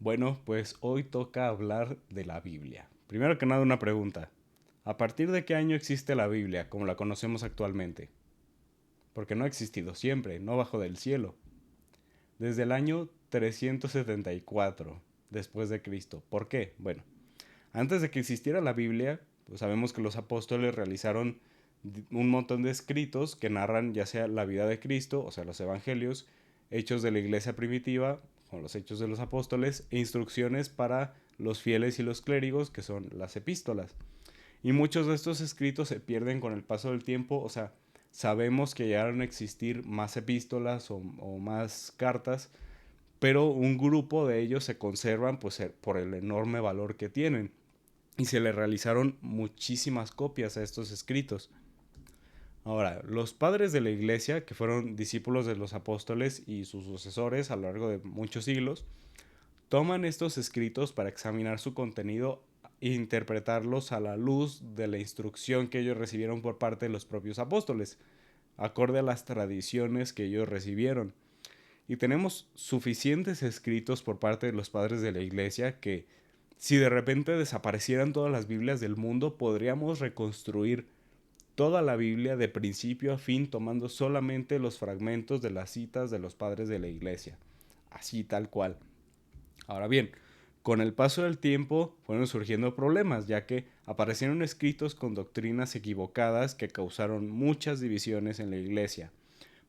Bueno, pues hoy toca hablar de la Biblia. Primero que nada, una pregunta. ¿A partir de qué año existe la Biblia como la conocemos actualmente? Porque no ha existido siempre, no bajo del cielo. Desde el año 374 después de Cristo. ¿Por qué? Bueno, antes de que existiera la Biblia, pues sabemos que los apóstoles realizaron un montón de escritos que narran ya sea la vida de Cristo, o sea, los evangelios, hechos de la iglesia primitiva, con los hechos de los apóstoles, e instrucciones para los fieles y los clérigos, que son las epístolas. Y muchos de estos escritos se pierden con el paso del tiempo, o sea, sabemos que llegaron a existir más epístolas o más cartas, pero un grupo de ellos se conservan pues por el enorme valor que tienen y se le realizaron muchísimas copias a estos escritos. Ahora, los padres de la iglesia, que fueron discípulos de los apóstoles y sus sucesores a lo largo de muchos siglos, toman estos escritos para examinar su contenido e interpretarlos a la luz de la instrucción que ellos recibieron por parte de los propios apóstoles, acorde a las tradiciones que ellos recibieron. Y tenemos suficientes escritos por parte de los padres de la iglesia que si de repente desaparecieran todas las Biblias del mundo, podríamos reconstruir toda la Biblia de principio a fin tomando solamente los fragmentos de las citas de los padres de la iglesia. Así tal cual. Ahora bien, con el paso del tiempo fueron surgiendo problemas, ya que aparecieron escritos con doctrinas equivocadas que causaron muchas divisiones en la iglesia.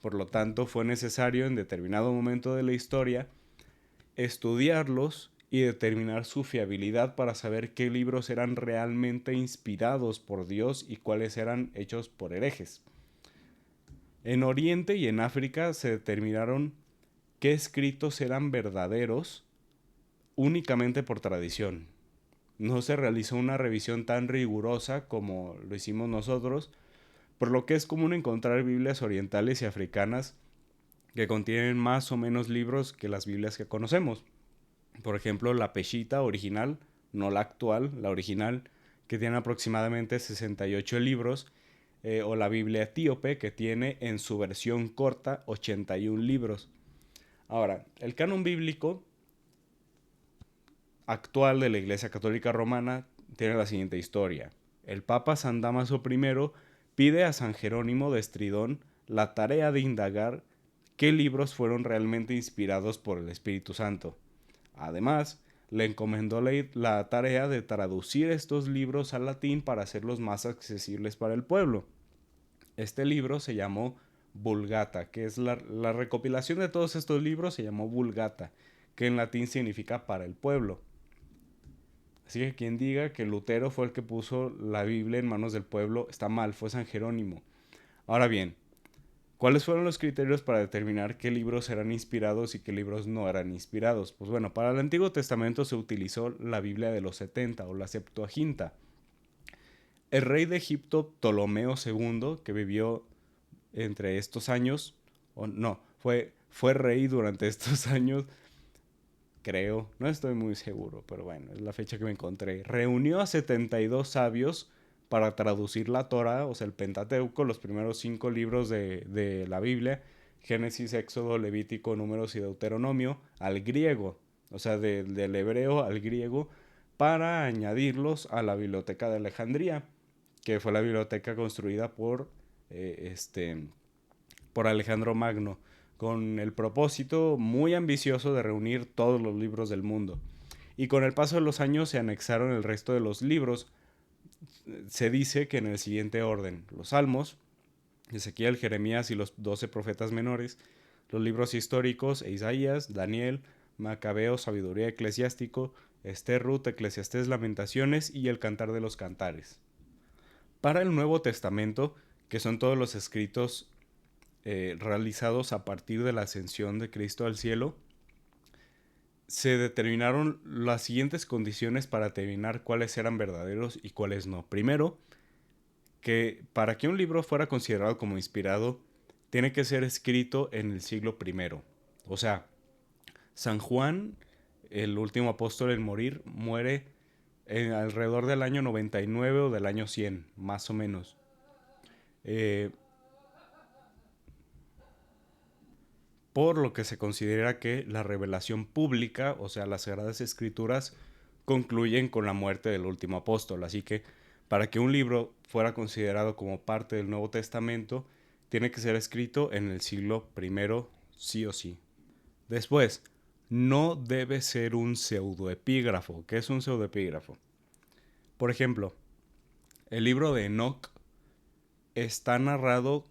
Por lo tanto, fue necesario en determinado momento de la historia estudiarlos y determinar su fiabilidad para saber qué libros eran realmente inspirados por Dios y cuáles eran hechos por herejes. En Oriente y en África se determinaron qué escritos eran verdaderos únicamente por tradición. No se realizó una revisión tan rigurosa como lo hicimos nosotros, por lo que es común encontrar Biblias orientales y africanas que contienen más o menos libros que las Biblias que conocemos. Por ejemplo, la Peshitta original, no la actual, la original, que tiene aproximadamente 68 libros, o la Biblia etíope, que tiene en su versión corta 81 libros. Ahora, el canon bíblico actual de la Iglesia Católica Romana tiene la siguiente historia. El Papa San Damaso I pide a San Jerónimo de Estridón la tarea de indagar qué libros fueron realmente inspirados por el Espíritu Santo. Además, le encomendó la tarea de traducir estos libros al latín para hacerlos más accesibles para el pueblo. Este libro se llamó Vulgata, que es la recopilación de todos estos libros se llamó Vulgata, que en latín significa para el pueblo. Así que quien diga que Lutero fue el que puso la Biblia en manos del pueblo está mal, fue San Jerónimo. Ahora bien, ¿cuáles fueron los criterios para determinar qué libros eran inspirados y qué libros no eran inspirados? Pues bueno, para el Antiguo Testamento se utilizó la Biblia de los 70 o la Septuaginta. El rey de Egipto, Ptolomeo II, que vivió entre estos años, o no, fue rey durante estos años, creo, no estoy muy seguro, pero bueno, es la fecha que me encontré. Reunió a 72 sabios para traducir la Torah, o sea, el Pentateuco, los primeros 5 libros de la Biblia, Génesis, Éxodo, Levítico, Números y Deuteronomio, al griego, o sea, del hebreo al griego, para añadirlos a la Biblioteca de Alejandría, que fue la biblioteca construida por Alejandro Magno, con el propósito muy ambicioso de reunir todos los libros del mundo. Y con el paso de los años se anexaron el resto de los libros. Se dice que en el siguiente orden: los Salmos, Ezequiel, Jeremías y los 12 profetas menores, los libros históricos e Isaías, Daniel, Macabeo, Sabiduría Eclesiástico, Esther, Ruth, Eclesiastés, Lamentaciones y el Cantar de los Cantares. Para el Nuevo Testamento, que son todos los escritos realizados a partir de la ascensión de Cristo al cielo, se determinaron las siguientes condiciones para determinar cuáles eran verdaderos y cuáles no. Primero, que para que un libro fuera considerado como inspirado, tiene que ser escrito en el siglo primero. O sea, San Juan, el último apóstol en morir, muere alrededor del año 99 o del año 100, más o menos. Eh, por lo que se considera que la revelación pública, o sea, las Sagradas Escrituras, concluyen con la muerte del último apóstol. Así que para que un libro fuera considerado como parte del Nuevo Testamento, tiene que ser escrito en el siglo I, sí o sí. Después, no debe ser un pseudoepígrafo. ¿Qué es un pseudoepígrafo? Por ejemplo, el libro de Enoc está narrado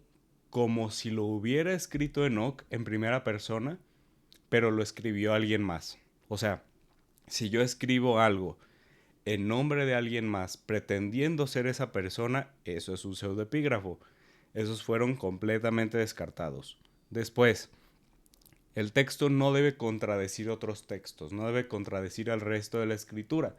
como si lo hubiera escrito Enoc en primera persona, pero lo escribió alguien más. O sea, si yo escribo algo en nombre de alguien más, pretendiendo ser esa persona, eso es un pseudoepígrafo. Esos fueron completamente descartados. Después, el texto no debe contradecir otros textos, no debe contradecir al resto de la escritura.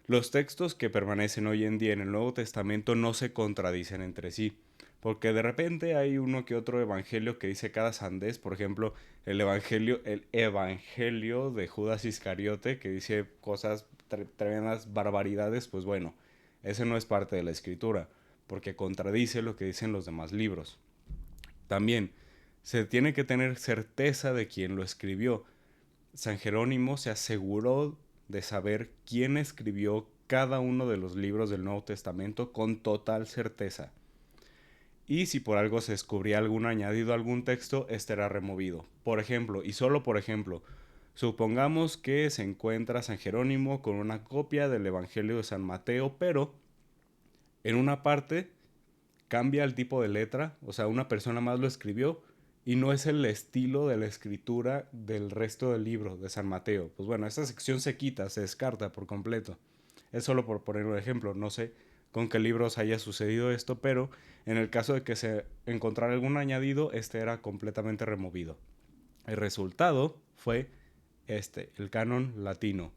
Los textos que permanecen hoy en día en el Nuevo Testamento no se contradicen entre sí, porque de repente hay uno que otro evangelio que dice cada sandés. Por ejemplo, el evangelio de Judas Iscariote, que dice cosas tremendas barbaridades. Pues bueno, ese no es parte de la escritura, porque contradice lo que dicen los demás libros. También se tiene que tener certeza de quién lo escribió. San Jerónimo se aseguró de saber quién escribió cada uno de los libros del Nuevo Testamento con total certeza. Y si por algo se descubría algún añadido a algún texto, este era removido. Por ejemplo, y solo por ejemplo, supongamos que se encuentra San Jerónimo con una copia del Evangelio de San Mateo, pero en una parte cambia el tipo de letra, o sea, una persona más lo escribió y no es el estilo de la escritura del resto del libro de San Mateo. Pues bueno, esta sección se quita, se descarta por completo. Es solo por poner un ejemplo, no sé con qué libros haya sucedido esto, pero en el caso de que se encontrara algún añadido, este era completamente removido. El resultado fue el canon latino,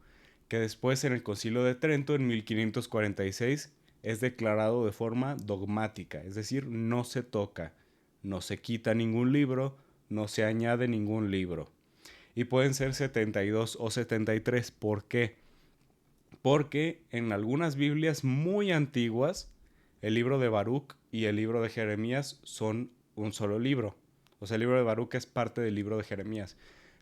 que después en el Concilio de Trento en 1546 es declarado de forma dogmática, es decir, no se toca, no se quita ningún libro, no se añade ningún libro. Y pueden ser 72 o 73. ¿Por qué? Porque en algunas Biblias muy antiguas, el libro de Baruch y el libro de Jeremías son un solo libro. O sea, el libro de Baruch es parte del libro de Jeremías.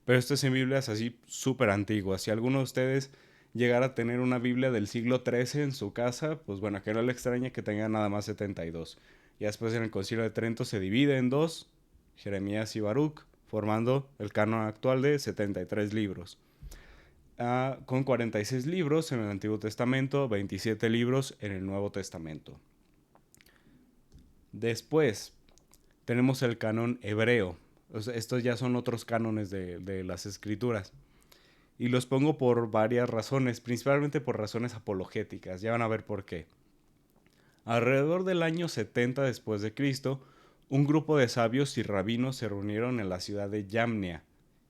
Pero esto es en Biblias así súper antiguas. Si alguno de ustedes llegara a tener una Biblia del siglo XIII en su casa, pues bueno, que no le extraña que tenga nada más 72. Y después en el Concilio de Trento se divide en dos, Jeremías y Baruch, formando el canon actual de 73 libros. Con 46 libros en el Antiguo Testamento, 27 libros en el Nuevo Testamento. Después tenemos el canon hebreo. O sea, estos ya son otros cánones de las escrituras. Y los pongo por varias razones, principalmente por razones apologéticas. Ya van a ver por qué. Alrededor del año 70 después de Cristo, un grupo de sabios y rabinos se reunieron en la ciudad de Yamnia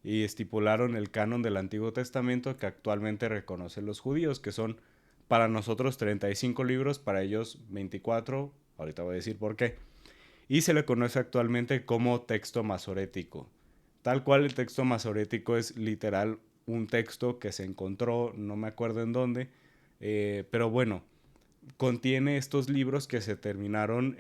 y estipularon el canon del Antiguo Testamento que actualmente reconocen los judíos, que son para nosotros 35 libros, para ellos 24, ahorita voy a decir por qué, y se le conoce actualmente como texto masorético. Tal cual el texto masorético es literal un texto que se encontró, no me acuerdo en dónde, pero bueno, contiene estos libros que se terminaron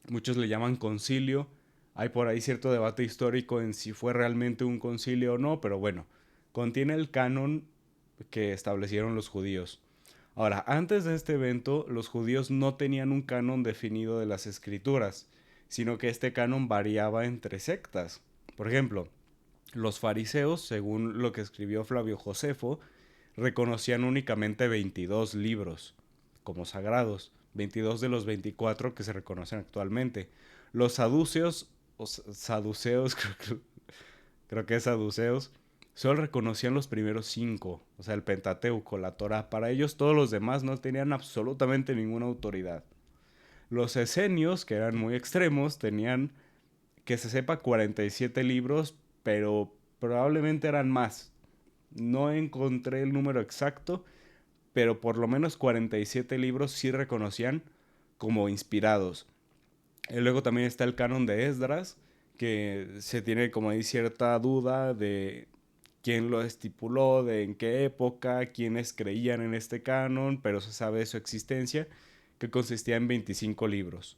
muchos le llaman concilio. Hay por ahí cierto debate histórico en si fue realmente un concilio o no, pero bueno, contiene el canon que establecieron los judíos. Ahora, antes de este evento, los judíos no tenían un canon definido de las escrituras, sino que este canon variaba entre sectas. Por ejemplo, los fariseos, según lo que escribió Flavio Josefo, reconocían únicamente 22 libros como sagrados, 22 de los 24 que se reconocen actualmente. Los saduceos, o saduceos, creo que es saduceos, solo reconocían los primeros 5, o sea, el Pentateuco, la Torá. Para ellos todos los demás no tenían absolutamente ninguna autoridad. Los esenios, que eran muy extremos, tenían, que se sepa, 47 libros, pero probablemente eran más. No encontré el número exacto, pero por lo menos 47 libros sí reconocían como inspirados. Y luego también está el canon de Esdras, que se tiene como ahí cierta duda de quién lo estipuló, de en qué época, quiénes creían en este canon, pero se sabe de su existencia, que consistía en 25 libros.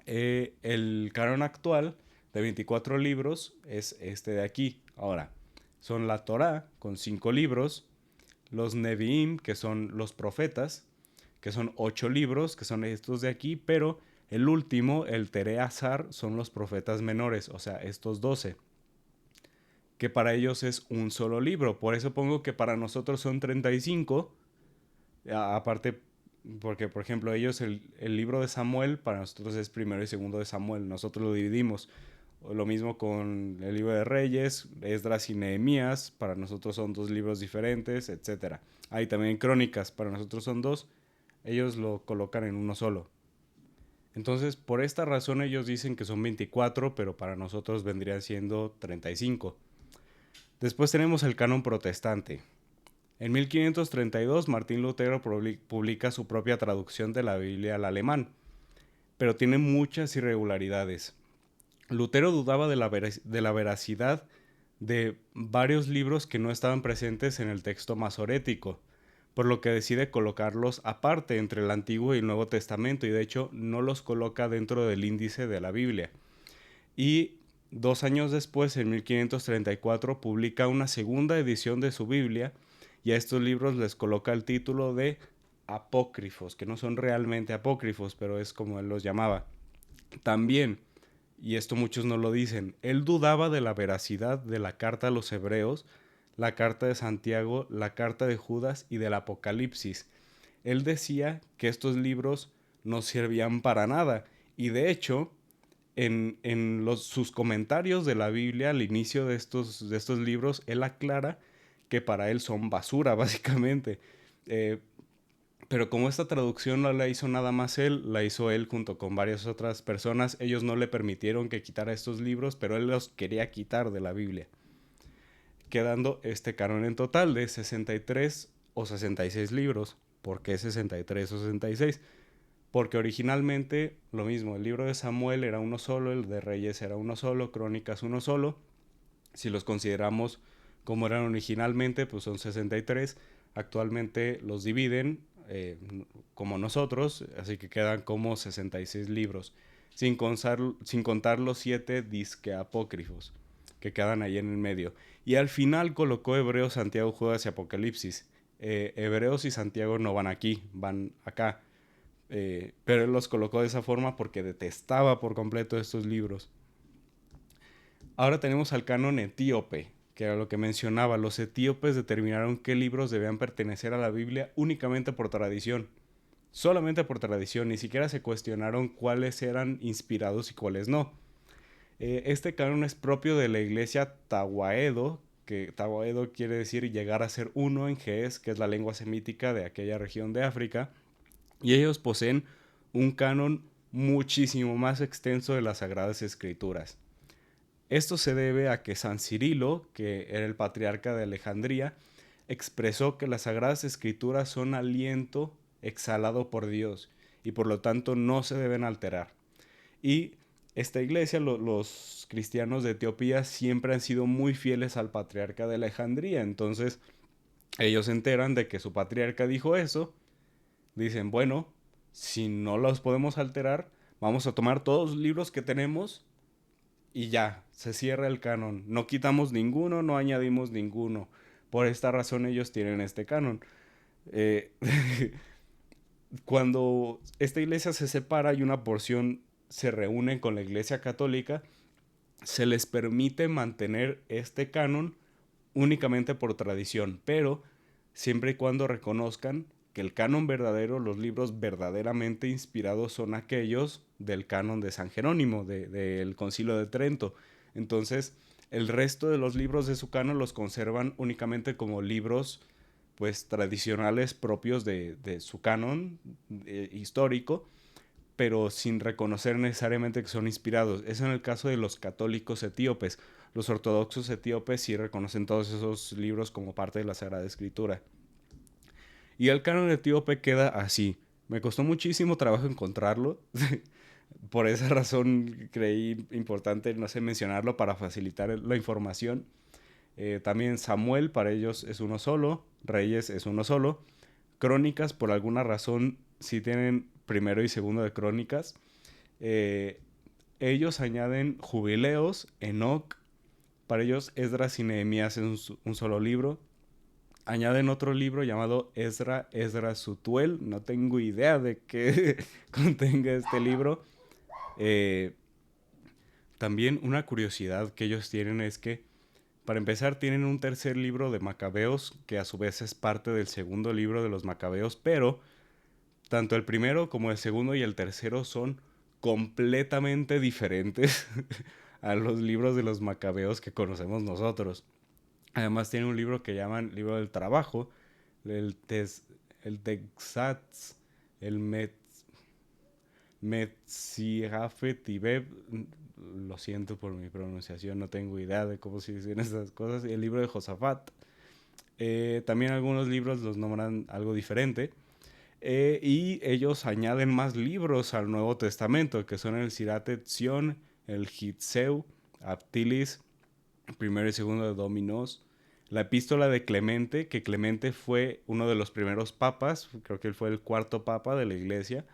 El canon actual de 24 libros es este de aquí. Ahora, son la Torá con 5 libros, los Nevi'im, que son los profetas, que son 8 libros, que son estos de aquí, pero el último, el Tere Azar, son los profetas menores, o sea, estos 12, que para ellos es un solo libro. Por eso pongo que para nosotros son 35, aparte, porque por ejemplo ellos el libro de Samuel para nosotros es primero y segundo de Samuel, nosotros lo dividimos. Lo mismo con el libro de Reyes, Esdras y Nehemías, para nosotros son 2 libros diferentes, etc. Ahí también Crónicas, para nosotros son 2, ellos lo colocan en uno solo. Entonces, por esta razón ellos dicen que son 24, pero para nosotros vendrían siendo 35. Después tenemos el canon protestante. En 1532, Martín Lutero publica su propia traducción de la Biblia al alemán, pero tiene muchas irregularidades. Lutero dudaba de la veracidad de varios libros que no estaban presentes en el texto masorético, por lo que decide colocarlos aparte entre el Antiguo y el Nuevo Testamento, y de hecho no los coloca dentro del índice de la Biblia. Y 2 años después, en 1534, publica una segunda edición de su Biblia, y a estos libros les coloca el título de apócrifos, que no son realmente apócrifos, pero es como él los llamaba. También, y esto muchos no lo dicen, él dudaba de la veracidad de la carta a los hebreos, la carta de Santiago, la carta de Judas y del Apocalipsis. Él decía que estos libros no servían para nada, y de hecho, sus comentarios de la Biblia al inicio de estos libros, él aclara que para él son basura, básicamente. Eh, pero como esta traducción no la hizo nada más él, la hizo él junto con varias otras personas. Ellos no le permitieron que quitara estos libros, pero él los quería quitar de la Biblia, quedando este canon en total de 63 o 66 libros. ¿Por qué 63 o 66? Porque originalmente lo mismo, el libro de Samuel era uno solo, el de Reyes era uno solo, Crónicas uno solo. Si los consideramos como eran originalmente, pues son 63. Actualmente los dividen como nosotros, así que quedan como 66 libros, sin contar los 7 disque apócrifos que quedan ahí en el medio. Y al final colocó Hebreos, Santiago, Judas y Apocalipsis. Hebreos y Santiago no van aquí, van acá. Pero él los colocó de esa forma porque detestaba por completo estos libros. Ahora tenemos al canon etíope, que era lo que mencionaba. Los etíopes determinaron qué libros debían pertenecer a la Biblia únicamente por tradición. Solamente por tradición, ni siquiera se cuestionaron cuáles eran inspirados y cuáles no. Este canon es propio de la iglesia Tawahedo, que Tawahedo quiere decir llegar a ser uno en ge'ez, que es la lengua semítica de aquella región de África, y ellos poseen un canon muchísimo más extenso de las Sagradas Escrituras. Esto se debe a que San Cirilo, que era el patriarca de Alejandría, expresó que las Sagradas Escrituras son aliento exhalado por Dios y por lo tanto no se deben alterar. Y esta iglesia, los cristianos de Etiopía, siempre han sido muy fieles al patriarca de Alejandría. Entonces ellos se enteran de que su patriarca dijo eso. Dicen, bueno, si no los podemos alterar, vamos a tomar todos los libros que tenemos y ya, se cierra el canon. No quitamos ninguno, no añadimos ninguno. Por esta razón ellos tienen este canon. Eh, Cuando esta iglesia se separa y una porción se reúne con la iglesia católica, se les permite mantener este canon únicamente por tradición, pero siempre y cuando reconozcan que el canon verdadero, los libros verdaderamente inspirados son aquellos del canon de San Jerónimo, del Concilio de Trento. Entonces, el resto de los libros de su canon los conservan únicamente como libros pues tradicionales propios de su canon histórico, pero sin reconocer necesariamente que son inspirados. Es en el caso de los católicos etíopes. Los ortodoxos etíopes sí reconocen todos esos libros como parte de la Sagrada Escritura. Y el canon etíope queda así. Me costó muchísimo trabajo encontrarlo. Por esa razón creí importante, no sé, mencionarlo para facilitar la información. También Samuel para ellos es uno solo. Reyes es uno solo. Crónicas, por alguna razón, sí tienen primero y segundo de Crónicas. ellos añaden jubileos, Enoc. Para ellos, Esdras y Nehemías es un solo libro. Añaden otro libro llamado Esdras Sutuel. No tengo idea de qué contenga este libro. Eh, También una curiosidad que ellos tienen es que, para empezar, tienen un tercer libro de Macabeos, que a su vez es parte del segundo libro de los Macabeos, pero tanto el primero como el segundo y el tercero son completamente diferentes a los libros de los Macabeos que conocemos nosotros. Además tiene un libro que llaman Libro del Trabajo, el, tes, el Texats, el Metzirafe Tibeb. Lo siento por mi pronunciación, no tengo idea de cómo se dicen estas cosas. Y el libro de Josafat. También algunos libros los nombran algo diferente. Y ellos añaden más libros al Nuevo Testamento, que son el Sirate Tzion, el Hitzeu, Aptilis, primero y segundo de Dominos, la epístola de Clemente, que Clemente fue uno de los primeros papas, creo que él fue el cuarto papa de la iglesia,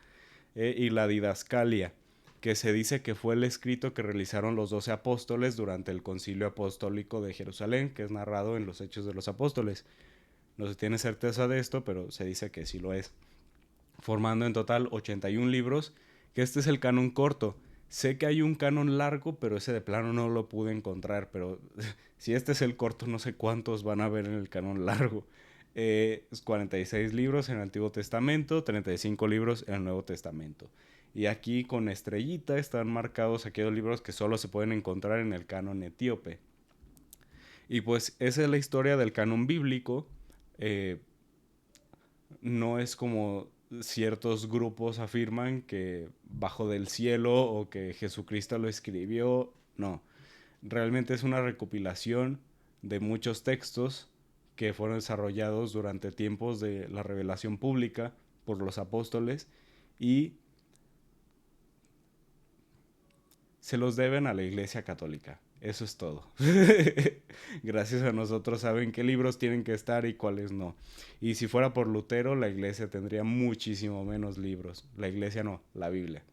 y la Didascalia, que se dice que fue el escrito que realizaron los 12 apóstoles durante el concilio apostólico de Jerusalén, que es narrado en los Hechos de los Apóstoles. No se tiene certeza de esto, pero se dice que sí lo es, formando en total 81 libros, que este es el canon corto. Sé que hay un canon largo, pero ese de plano no lo pude encontrar, pero si este es el corto, no sé cuántos van a haber en el canon largo. 46 libros en el Antiguo Testamento, 35 libros en el Nuevo Testamento. Y aquí con estrellita están marcados aquellos libros que solo se pueden encontrar en el canon etíope. Y pues esa es la historia del canon bíblico. Eh, no es como ciertos grupos afirman que bajo del cielo o que Jesucristo lo escribió. No, realmente es una recopilación de muchos textos que fueron desarrollados durante tiempos de la revelación pública por los apóstoles y se los deben a la Iglesia Católica. Eso es todo. Gracias a nosotros saben qué libros tienen que estar y cuáles no. Y si fuera por Lutero, la iglesia tendría muchísimo menos libros. La iglesia no, la Biblia.